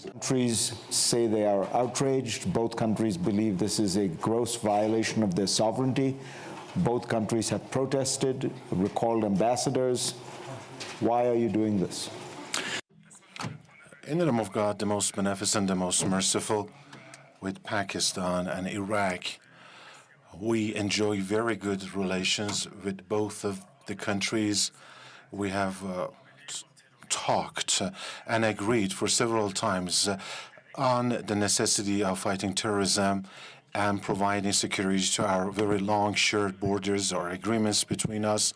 Countries say they are outraged. Both countries believe this is a gross violation of their sovereignty. Both countries have protested, recalled ambassadors. Why are you doing this? In the name of God, the most beneficent, the most merciful, with Pakistan and Iraq, we enjoy very good relations with both of the countries. We have talked and agreed for several times on the necessity of fighting terrorism and providing security to our very long shared borders or agreements between us.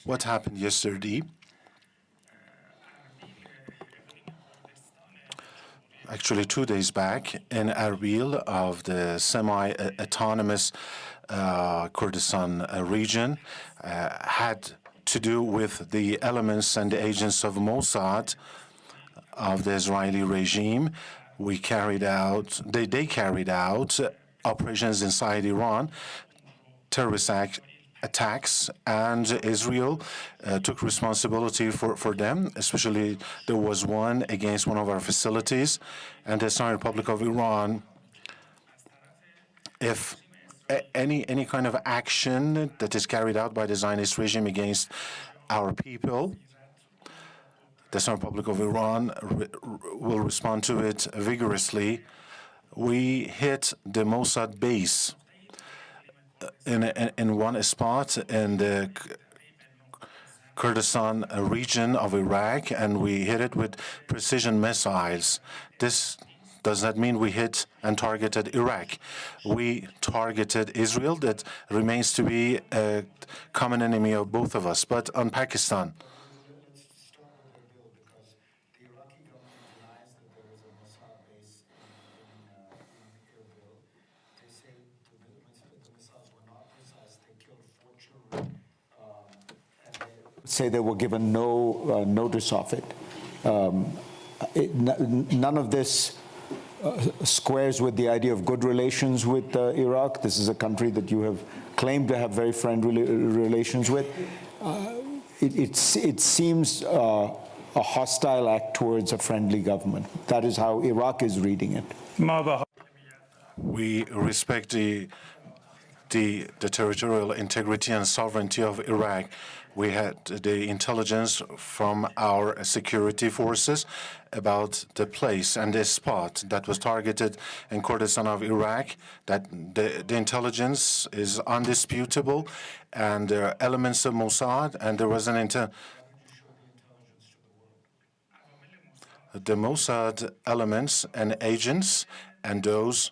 What happened yesterday? Actually, 2 days back in Erbil of the semi-autonomous Kurdistan region had to do with the elements and the agents of Mossad of the Israeli regime. They carried out operations inside Iran, terrorist attacks, and Israel took responsibility for them. Especially, there was one against one of our facilities, and the Islamic Republic of Iran. If any kind of action that is carried out by the Zionist regime against our people, the Islamic Republic of Iran will respond to it vigorously. We hit the Mossad base in one spot in the Kurdistan region of Iraq, and we hit it with precision missiles. This does not mean we hit and targeted Iraq. We targeted Israel. That remains to be a common enemy of both of us. But on Pakistan, say they were given no notice of it. None of this squares with the idea of good relations with Iraq. This is a country that you have claimed to have very friendly relations with. It seems a hostile act towards a friendly government. That is how Iraq is reading it. We respect the territorial integrity and sovereignty of Iraq. We had the intelligence from our security forces about the place and the spot that was targeted in Kurdistan of Iraq, that the intelligence is undisputable, and there are elements of Mossad, and there was the Mossad elements and agents and those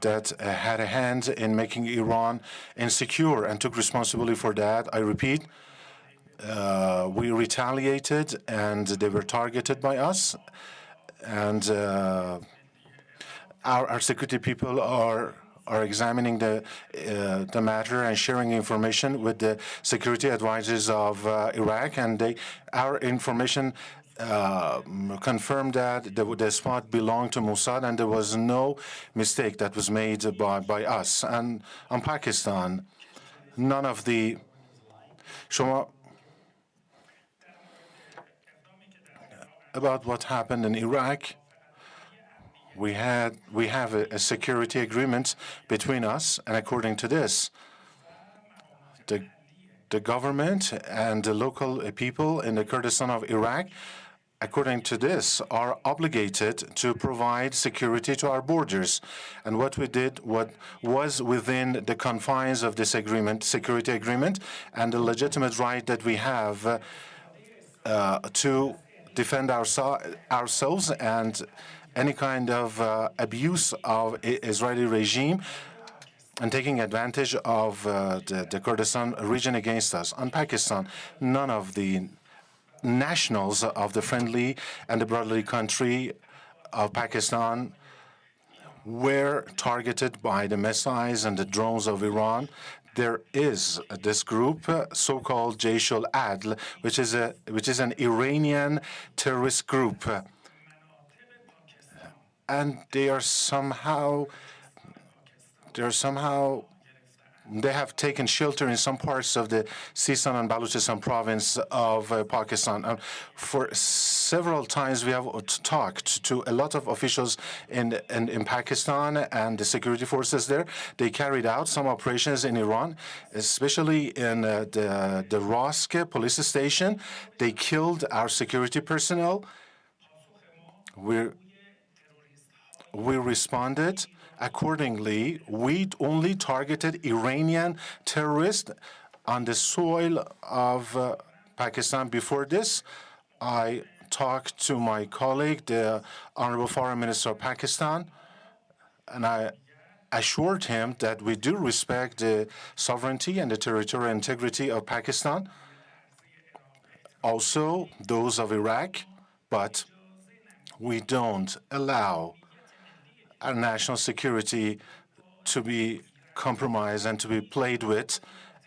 that had a hand in making Iran insecure and took responsibility for that. I repeat, we retaliated, and they were targeted by us. And our security people are examining the matter and sharing information with the security advisors of Iraq. And our information confirmed that the spot belonged to Mossad, and there was no mistake that was made by us. And on Pakistan, none of the about what happened in Iraq, we have a security agreement between us, and according to this, the government and the local people in the Kurdistan of Iraq, according to this, are obligated to provide security to our borders. And what we did, what was within the confines of this agreement, security agreement, and the legitimate right that we have to defend ourselves and any kind of abuse of Israeli regime and taking advantage of the Kurdistan region against us. On Pakistan, none of the nationals of the friendly and the brotherly country of Pakistan were targeted by the missiles and the drones of Iran. There is this group, so-called Jaish al-Adl, which is an Iranian terrorist group, and they are somehow they have taken shelter in some parts of the Sistan and Balochistan province of Pakistan. For several times, we have talked to a lot of officials in Pakistan and the security forces there. They carried out some operations in Iran, especially in the Rosk police station. They killed our security personnel. We responded accordingly. We only targeted Iranian terrorists on the soil of Pakistan. Before this, I talked to my colleague, the Honorable Foreign Minister of Pakistan, and I assured him that we do respect the sovereignty and the territorial integrity of Pakistan, also those of Iraq, but we don't allow our national security to be compromised and to be played with.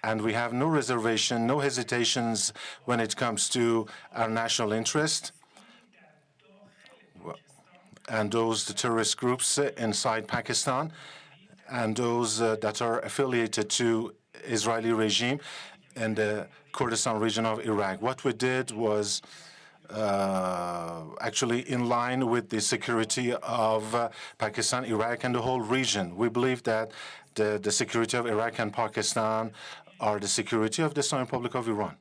And we have no reservation, no hesitations when it comes to our national interest and the terrorist groups inside Pakistan and those that are affiliated to Israeli regime in the Kurdistan region of Iraq. What we did was actually in line with the security of Pakistan, Iraq, and the whole region. We believe that the security of Iraq and Pakistan are the security of the Islamic Republic of Iran.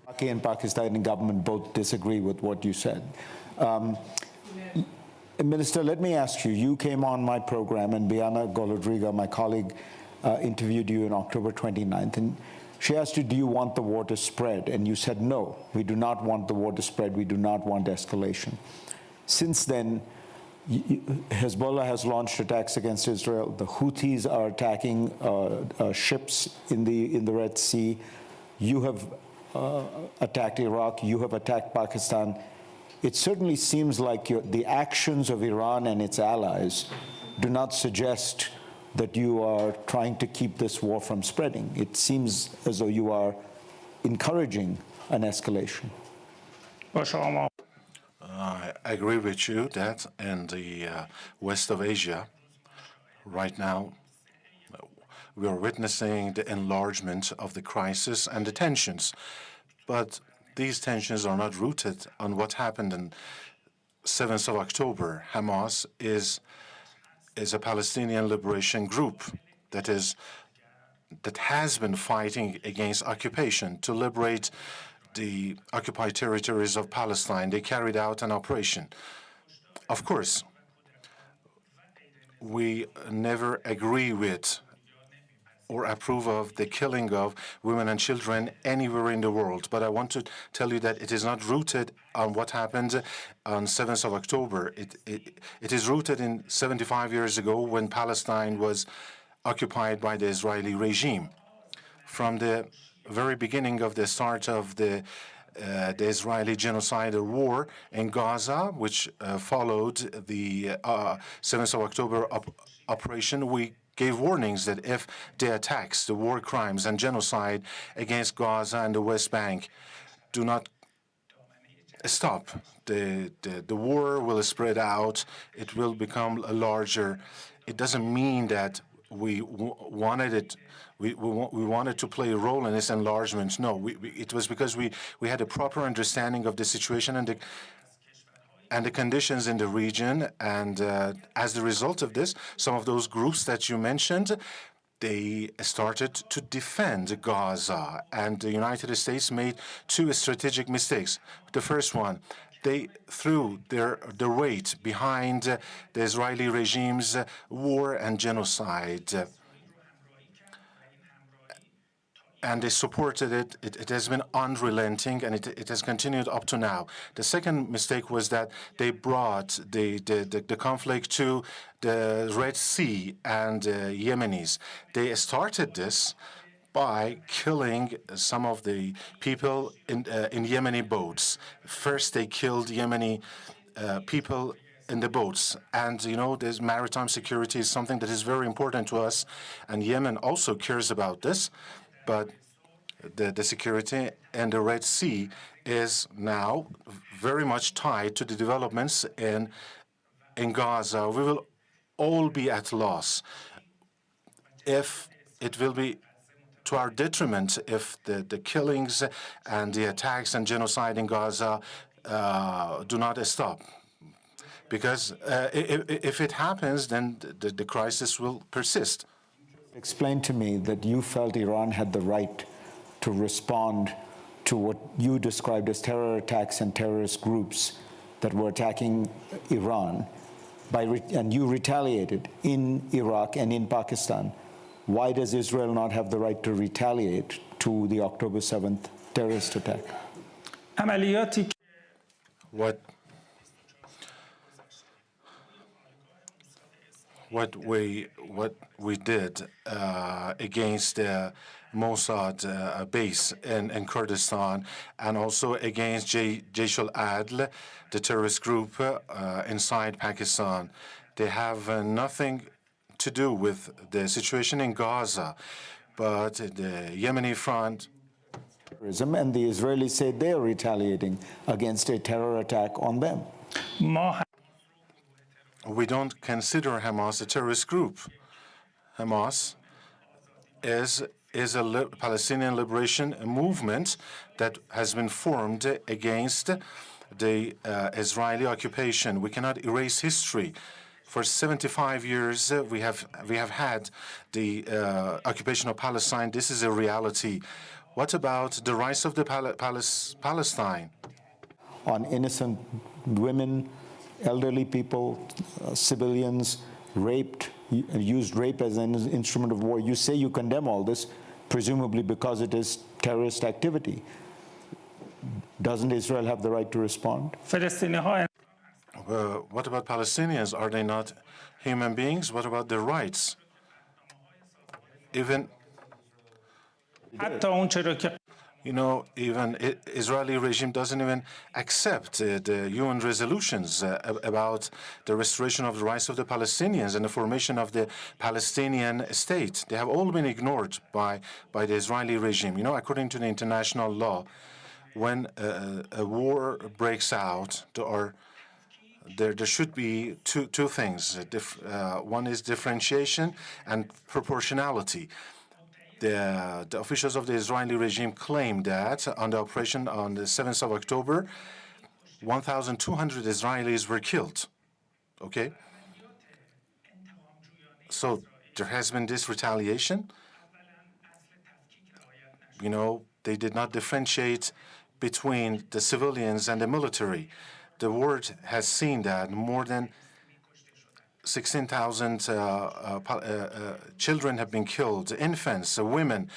Iraqi and Pakistani government both disagree with what you said. Minister, let me ask you, you came on my program and Biana Golodriga, my colleague, interviewed you on October 29th, and she asked you, do you want the war to spread? And you said, no, we do not want the war to spread. We do not want escalation. Since then, Hezbollah has launched attacks against Israel. The Houthis are attacking ships in the Red Sea. You have attacked Iraq. You have attacked Pakistan. It certainly seems like the actions of Iran and its allies do not suggest that you are trying to keep this war from spreading. It seems as though you are encouraging an escalation. I agree with you that in the west of Asia, right now, we are witnessing the enlargement of the crisis and the tensions. But these tensions are not rooted on what happened on 7th of October. Hamas is a Palestinian liberation group that has been fighting against occupation to liberate the occupied territories of Palestine. They carried out an operation. Of course, we never agree with or approve of the killing of women and children anywhere in the world. But I want to tell you that it is not rooted on what happened on 7th of October. It is rooted in 75 years ago when Palestine was occupied by the Israeli regime. From the very beginning of the start of the Israeli genocidal war in Gaza, which followed the 7th of October operation, we gave warnings that if the attacks, the war crimes and genocide against Gaza and the West Bank do not stop, the war will spread out, it will become larger. It doesn't mean that we wanted it. We wanted to play a role in this enlargement. No, it was because we had a proper understanding of the situation and the conditions in the region, and as the result of this, some of those groups that you mentioned, they started to defend Gaza, and the United States made two strategic mistakes. The first one, they threw their weight behind the Israeli regime's war and genocide. And they supported it. It has been unrelenting, and it has continued up to now. The second mistake was that they brought the conflict to the Red Sea and Yemenis. They started this by killing some of the people in Yemeni boats. First, they killed Yemeni people in the boats. And, you know, this maritime security is something that is very important to us, and Yemen also cares about this. But the security in the Red Sea is now very much tied to the developments in Gaza. We will all be at loss if it will be to our detriment if the killings and the attacks and genocide in Gaza do not stop. Because if it happens, then the crisis will persist. Explain to me that you felt Iran had the right to respond to what you described as terror attacks and terrorist groups that were attacking Iran, and you retaliated in Iraq and in Pakistan. Why does Israel not have the right to retaliate to the October 7th terrorist attack? What we did against the Mossad base in Kurdistan, and also against Jaish al-Adl, the terrorist group inside Pakistan, they have nothing to do with the situation in Gaza, but the Yemeni front. And the Israelis say they're retaliating against a terror attack on them. We don't consider Hamas a terrorist group. Hamas is a Palestinian liberation movement that has been formed against the Israeli occupation. We cannot erase history. For 75 years, we have had the occupation of Palestine. This is a reality. What about the rights of the Palestine? On innocent women, elderly people, civilians, raped, used rape as an instrument of war. You say you condemn all this, presumably because it is terrorist activity. Doesn't Israel have the right to respond? What about Palestinians? Are they not human beings? What about their rights? Even Israeli regime doesn't even accept the UN resolutions about the restoration of the rights of the Palestinians and the formation of the Palestinian state. They have all been ignored by the Israeli regime. According to the international law, when a war breaks out, there should be two things. One is differentiation and proportionality. The officials of the Israeli regime claim that on the operation on the 7th of October, 1,200 Israelis were killed. Okay? So there has been this retaliation. They did not differentiate between the civilians and the military. The world has seen that more than 16,000 children have been killed, infants, women.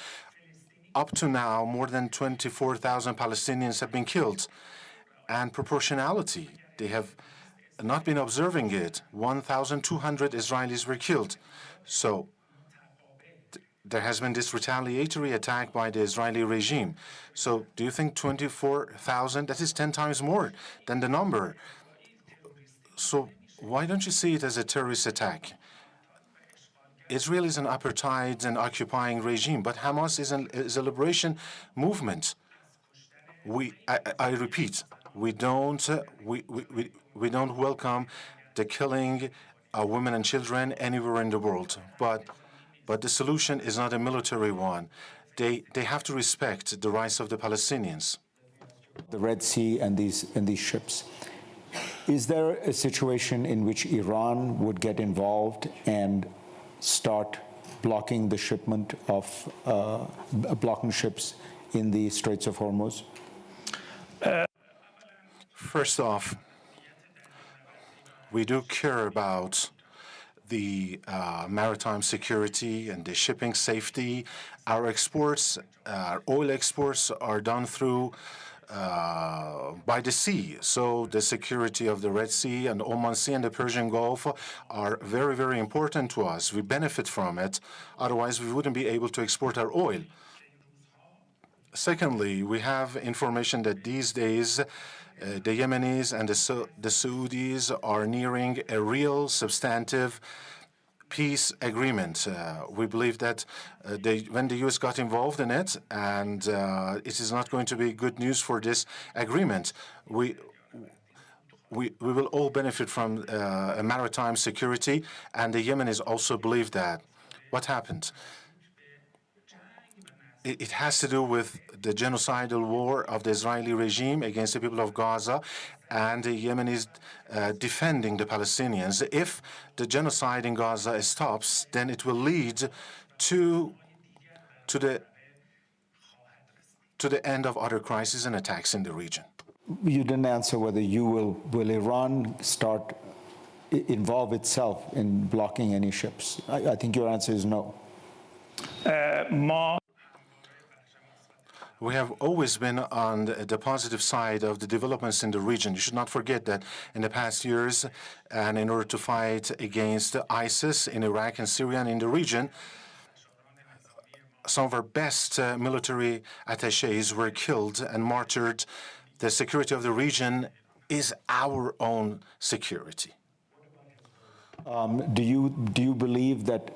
Up to now, more than 24,000 Palestinians have been killed. And proportionality, they have not been observing it. 1,200 Israelis were killed. So there has been this retaliatory attack by the Israeli regime. So do you think 24,000, that is 10 times more than the number? So why don't you see it as a terrorist attack? Israel is an apartheid and occupying regime, but Hamas is a liberation movement. I repeat, we don't welcome the killing of women and children anywhere in the world. But the solution is not a military one. They have to respect the rights of the Palestinians. The Red Sea and these ships. Is there a situation in which Iran would get involved and start blocking the shipment of blocking ships in the Straits of Hormuz? First off, we do care about the maritime security and the shipping safety. Our exports, our oil exports are done through by the sea. So the security of the Red Sea and Oman Sea and the Persian Gulf are very, very important to us. We benefit from it. Otherwise, we wouldn't be able to export our oil. Secondly, we have information that these days the Yemenis and the Saudis are nearing a real substantive peace agreement. We believe that when the U.S. got involved in it, and it is not going to be good news for this agreement. We will all benefit from a maritime security, and the Yemenis also believe that. What happened? it has to do with the genocidal war of the Israeli regime against the people of Gaza, and the Yemenis defending the Palestinians. If the genocide in Gaza stops, then it will lead to the end of other crises and attacks in the region. You didn't answer whether will Iran involve itself in blocking any ships. I think your answer is no. We have always been on the positive side of the developments in the region. You should not forget that in the past years, and in order to fight against ISIS in Iraq and Syria and in the region, some of our best military attachés were killed and martyred. The security of the region is our own security. Do you believe that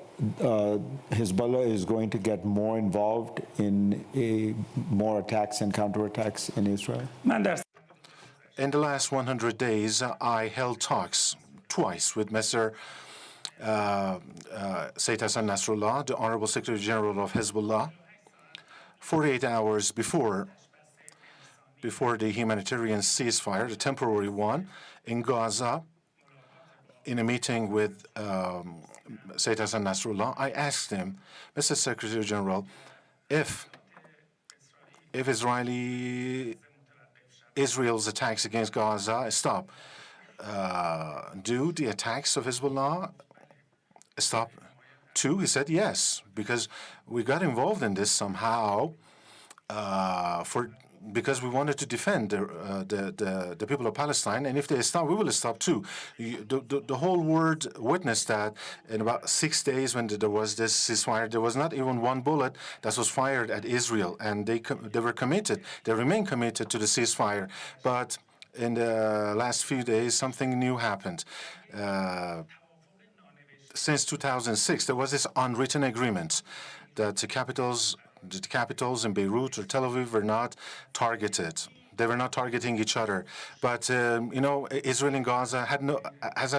Hezbollah is going to get more involved in more attacks and counterattacks in Israel? In the last 100 days, I held talks twice with Mr. Sayyid Hassan Nasrallah, the Honorable Secretary General of Hezbollah, 48 hours before the humanitarian ceasefire, the temporary one, in Gaza. In a meeting with Sayyid Hassan Nasrallah, I asked him, Mr. Secretary General, if Israel's attacks against Gaza stop, do the attacks of Hezbollah stop too? He said yes, because we got involved in this somehow because we wanted to defend the people of Palestine, and if they stop, we will stop too. The whole world witnessed that in about 6 days when there was this ceasefire, there was not even one bullet that was fired at Israel, and they were committed. They remain committed to the ceasefire. But in the last few days, something new happened. Since 2006, there was this unwritten agreement that the capitals in Beirut or Tel Aviv were not targeted. They were not targeting each other. But, Israel in Gaza has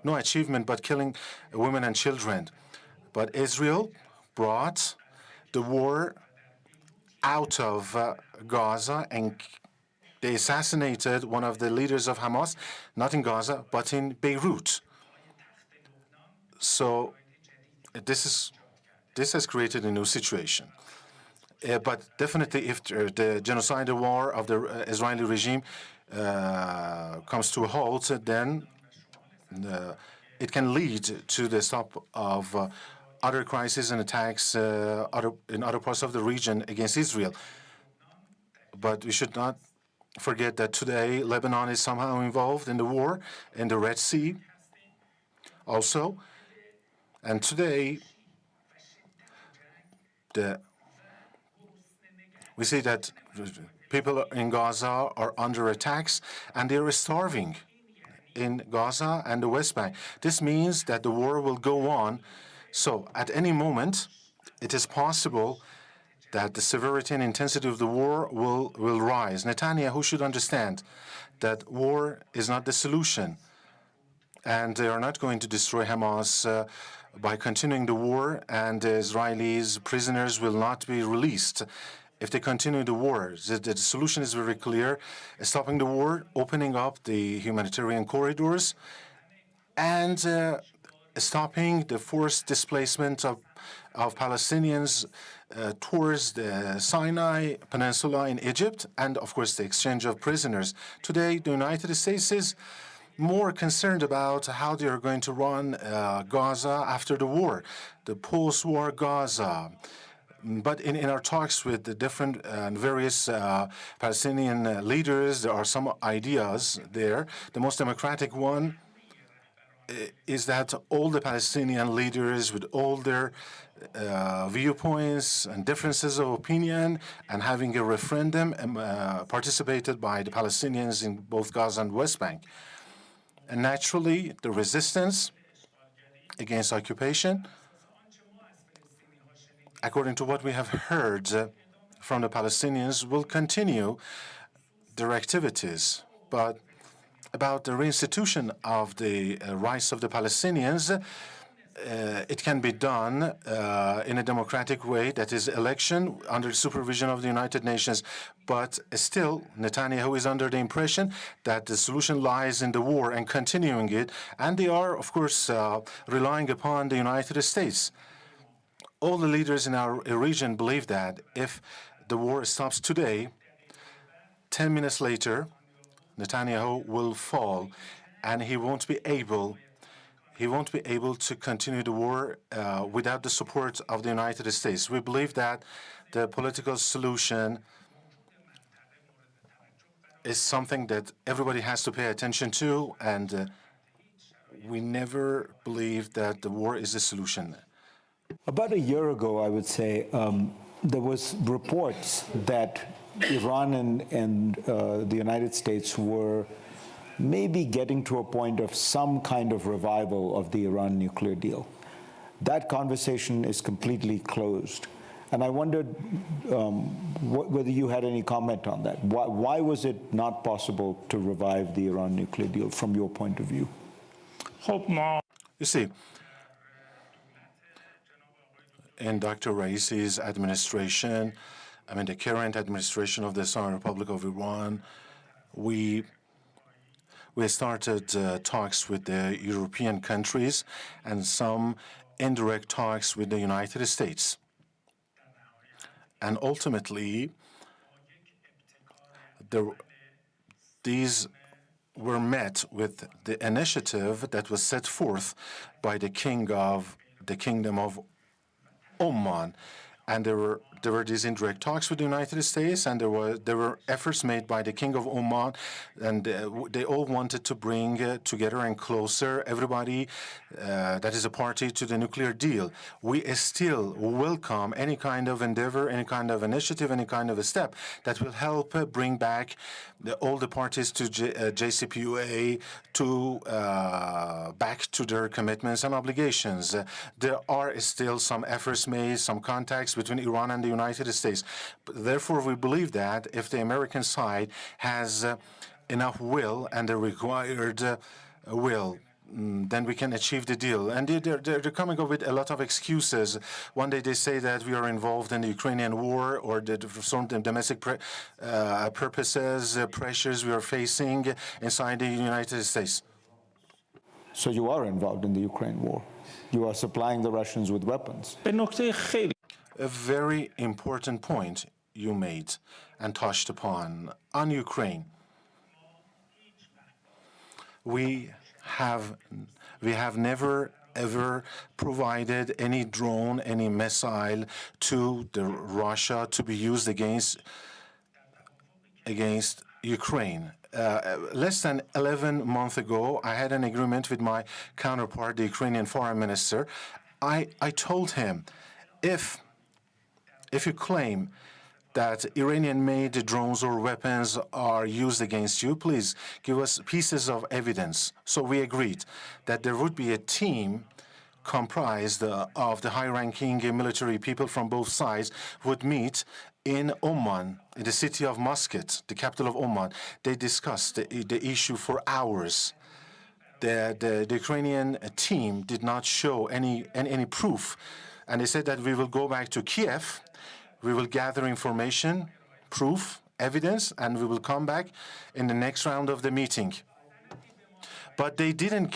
no achievement but killing women and children. But Israel brought the war out of Gaza, and they assassinated one of the leaders of Hamas, not in Gaza, but in Beirut. So this has created a new situation. But definitely, if the genocidal war of the Israeli regime comes to a halt, then it can lead to the stop of other crises and attacks in other parts of the region against Israel. But we should not forget that today Lebanon is somehow involved in the war in the Red Sea also. And today, we see that people in Gaza are under attacks, and they are starving in Gaza and the West Bank. This means that the war will go on. So at any moment, it is possible that the severity and intensity of the war will rise. Netanyahu should understand that war is not the solution, and they are not going to destroy Hamas by continuing the war, and the Israelis prisoners will not be released if they continue the war. The solution is very clear: stopping the war, opening up the humanitarian corridors, and stopping the forced displacement of Palestinians towards the Sinai Peninsula in Egypt, and of course the exchange of prisoners. Today, the United States is more concerned about how they are going to run Gaza after the war, the post-war Gaza. But in our talks with the different various Palestinian leaders, there are some ideas there. The most democratic one is that all the Palestinian leaders, with all their viewpoints and differences of opinion, and having a referendum participated by the Palestinians in both Gaza and West Bank. And naturally, the resistance against occupation, according to what we have heard from the Palestinians, will continue their activities. But about the reinstitution of the rights of the Palestinians, it can be done in a democratic way, that is election under the supervision of the United Nations. But still, Netanyahu is under the impression that the solution lies in the war and continuing it. And they are, of course, relying upon the United States. All the leaders in our region believe that if the war stops today, 10 minutes later, Netanyahu will fall, and he won't be able to continue the war without the support of the United States. We believe that the political solution is something that everybody has to pay attention to, and we never believe that the war is the solution. About a year ago, I would say, there was reports that Iran and the United States were maybe getting to a point of some kind of revival of the Iran nuclear deal. That conversation is completely closed. And I wondered whether you had any comment on that. Why was it not possible to revive the Iran nuclear deal from your point of view? You see, in Dr. Raisi's administration, the current administration of the Islamic Republic of Iran, we started talks with the European countries and some indirect talks with the United States. And ultimately, these were met with the initiative that was set forth by the king of the Kingdom of Oman. And there were these indirect talks with the United States, and there were efforts made by the King of Oman, and they all wanted to bring together and closer everybody that is a party to the nuclear deal. We still welcome any kind of endeavor, any kind of initiative, any kind of a step that will help bring back all the parties to JCPOA back to their commitments and obligations. There are still some efforts made, some contacts between Iran and the United States. Therefore, we believe that if the American side has enough will and the required will, then we can achieve the deal. And they're coming up with a lot of excuses. One day they say that we are involved in the Ukrainian war, or that for some domestic purposes, pressures we are facing inside the United States. So you are involved in the Ukraine war. You are supplying the Russians with weapons. A very important point you made and touched upon on Ukraine. We have never ever provided any drone, any missile to Russia to be used against Ukraine. Less than 11 months ago, I had an agreement with my counterpart, the Ukrainian Foreign Minister. I told him, if you claim that Iranian-made drones or weapons are used against you, please give us pieces of evidence. So we agreed that there would be a team comprised of the high-ranking military people from both sides would meet in Oman, in the city of Muscat, the capital of Oman. They discussed the issue for hours. The Ukrainian team did not show any proof, and they said that we will go back to Kiev. We will gather information, proof, evidence, and we will come back in the next round of the meeting. But they didn't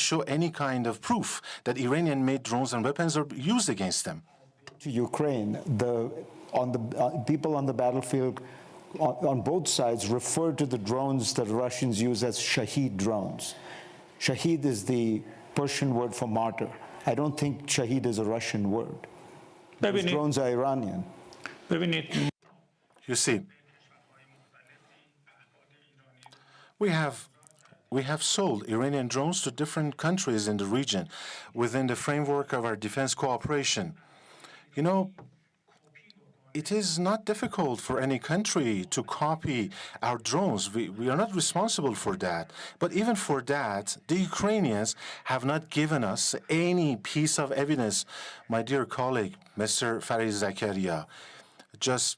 show any kind of proof that Iranian-made drones and weapons are used against them. To Ukraine, people on the battlefield on both sides refer to the drones that Russians use as Shahed drones. Shahed is the Persian word for martyr. I don't think Shahed is a Russian word. Those drones are Iranian. You see, we have sold Iranian drones to different countries in the region within the framework of our defense cooperation. You know, it is not difficult for any country to copy our drones. We are not responsible for that. But even for that, the Ukrainians have not given us any piece of evidence. My dear colleague, Mr. Farid Zakaria, just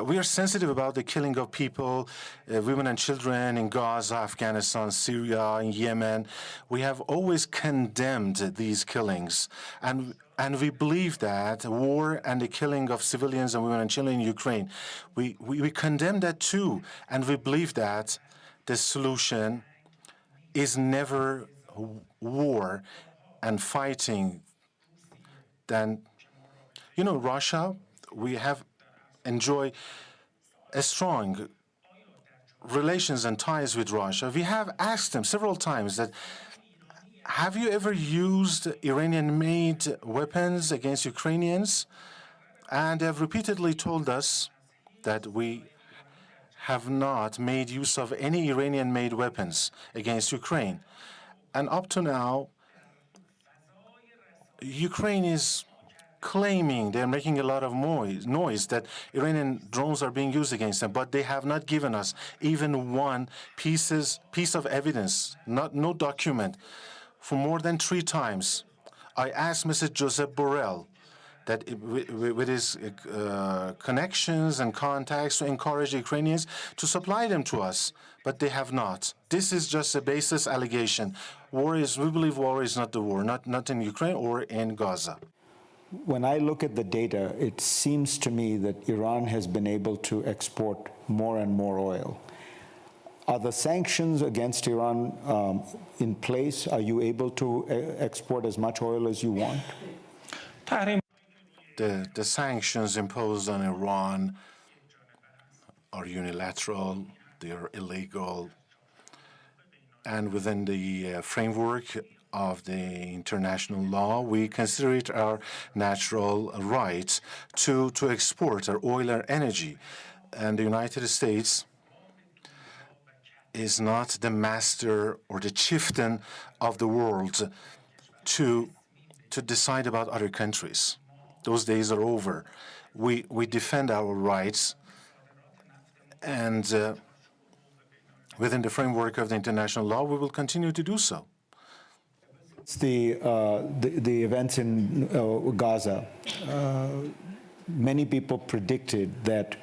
we are sensitive about the killing of people, women and children in Gaza, Afghanistan, Syria, in Yemen. We have always condemned these killings. And we believe that war and the killing of civilians and women and children in Ukraine, we condemn that too. And we believe that the solution is never war and fighting. Then, Russia, we have enjoy a strong relations and ties with Russia. We have asked them several times that, have you ever used Iranian-made weapons against Ukrainians? And they have repeatedly told us that we have not made use of any Iranian-made weapons against Ukraine. And up to now, Ukraine is claiming they're making a lot of noise that Iranian drones are being used against them, but they have not given us even one piece of evidence, no document. For more than 3 times, I asked Mr. Joseph Borrell that with his connections and contacts to encourage Ukrainians to supply them to us, but they have not. This is just a baseless allegation. We believe war is not the war, not in Ukraine or in Gaza. When I look at the data, it seems to me that Iran has been able to export more and more oil. Are the sanctions against Iran in place? Are you able to export as much oil as you want? The sanctions imposed on Iran are unilateral, they are illegal, and within the framework of the international law, we consider it our natural right to export our oil or energy. And the United States is not the master or the chieftain of the world to decide about other countries. Those days are over. We defend our rights, and within the framework of the international law, we will continue to do so. It's the events in Gaza. Many people predicted that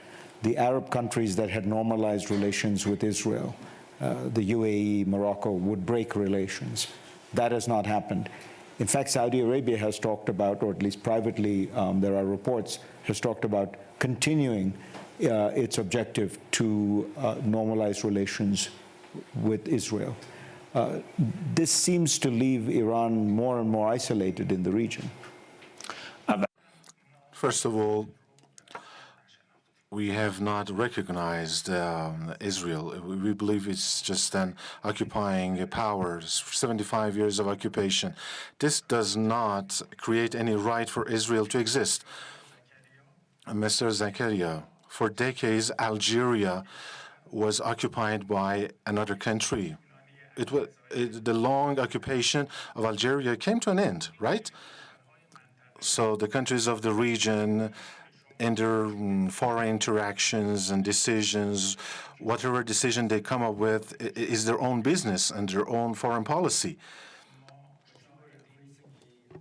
the Arab countries that had normalized relations with Israel, the UAE, Morocco, would break relations. That has not happened. In fact, Saudi Arabia has talked about, or at least privately, there are reports, has talked about continuing its objective to normalize relations with Israel. This seems to leave Iran more and more isolated in the region. First of all, we have not recognized Israel. We believe it's just an occupying power, 75 years of occupation. This does not create any right for Israel to exist. Mr. Zakaria, for decades, Algeria was occupied by another country. The long occupation of Algeria came to an end, right? So the countries of the region, in their foreign interactions and decisions, whatever decision they come up with is their own business and their own foreign policy.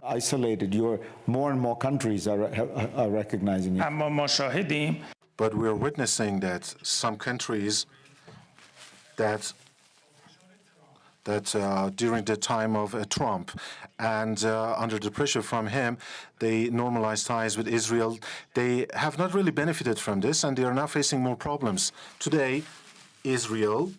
Isolated, more and more countries are recognizing it. But we're witnessing that some countries that during the time of Trump and under the pressure from him, they normalized ties with Israel. They have not really benefited from this, and they are now facing more problems. Today, Israel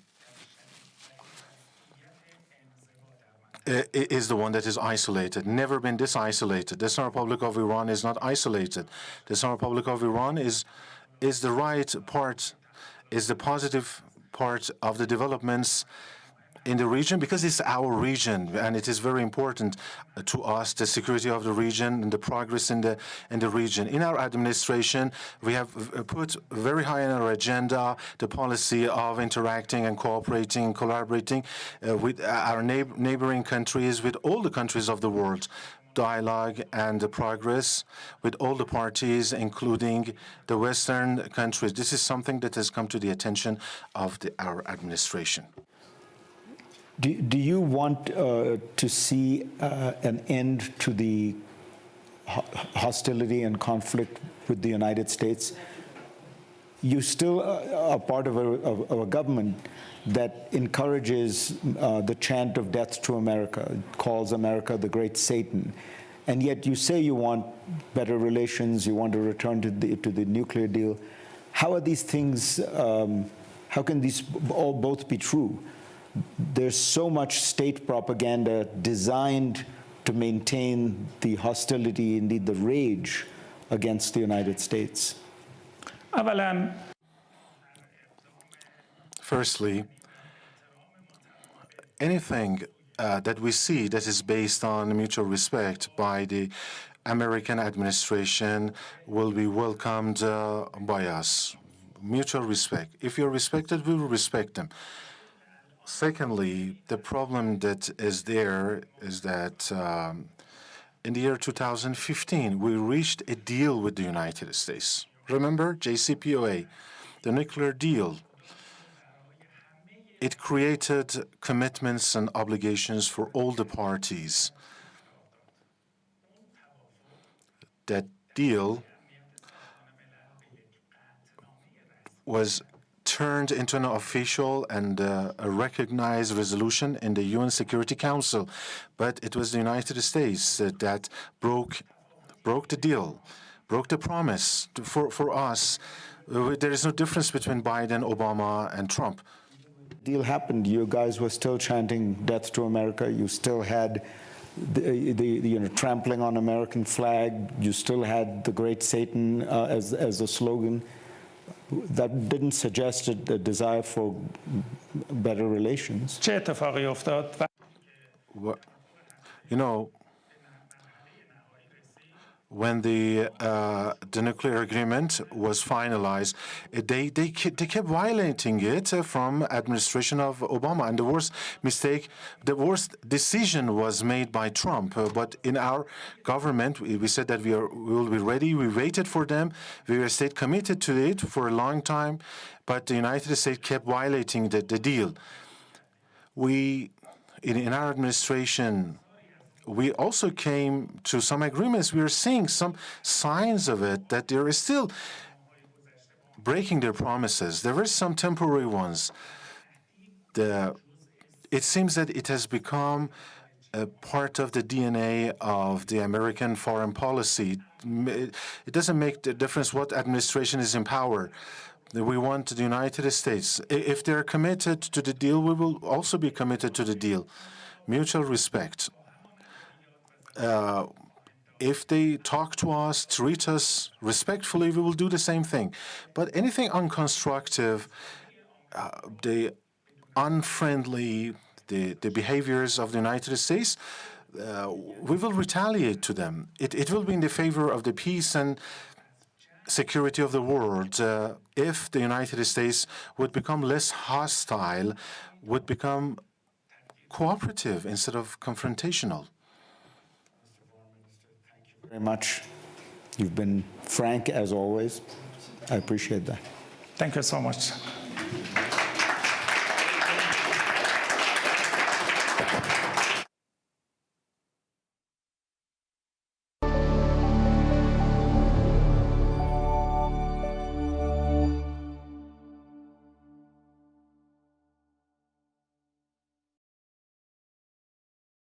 is the one that is isolated, never been this isolated. The Islamic Republic of Iran is not isolated. The Islamic Republic of Iran is the right part, is the positive part of the developments in the region, because it's our region, and it is very important to us, the security of the region and the progress in the region. In our administration, we have put very high on our agenda the policy of interacting and cooperating and collaborating with our neighboring countries, with all the countries of the world. Dialogue and the progress with all the parties, including the Western countries. This is something that has come to the attention of our administration. Do you want to see an end to the hostility and conflict with the United States? you still are part of a government that encourages the chant of death to America, calls America the great Satan. And yet you say you want better relations, you want to return to the nuclear deal. How are these things, how can these all both be true? There's so much state propaganda designed to maintain the hostility, indeed the rage, against the United States. Firstly, anything that we see that is based on mutual respect by the American administration will be welcomed by us. Mutual respect. If you're respected, we will respect them. Secondly, the problem that is there is that in the year 2015, we reached a deal with the United States. Remember, JCPOA, the nuclear deal. It created commitments and obligations for all the parties. That deal was turned into an official and a recognized resolution in the UN Security Council. But it was the United States that broke the deal, broke the promise. For us, there is no difference between Biden, Obama, and Trump. Deal happened, you guys were still chanting death to America. You still had the trampling on American flag. You still had the great Satan as a slogan. That didn't suggest a desire for better relations. Well, you know, when the nuclear agreement was finalized, they kept violating it from administration of Obama. And the worst mistake, the worst decision was made by Trump. But in our government, we said that we will be ready. We waited for them. We were stayed committed to it for a long time. But the United States kept violating the deal. In our administration, we also came to some agreements. We are seeing some signs of it, that they are still breaking their promises. There were some temporary ones. It seems that it has become a part of the DNA of the American foreign policy. It doesn't make the difference what administration is in power. We want the United States. If they're committed to the deal, we will also be committed to the deal. Mutual respect. If they talk to us, treat us respectfully, we will do the same thing. But anything unconstructive, the unfriendly, the behaviors of the United States, we will retaliate to them. It will be in the favor of the peace and security of the world if the United States would become less hostile, would become cooperative instead of confrontational. Very much. You've been frank as always. I appreciate that. Thank you so much.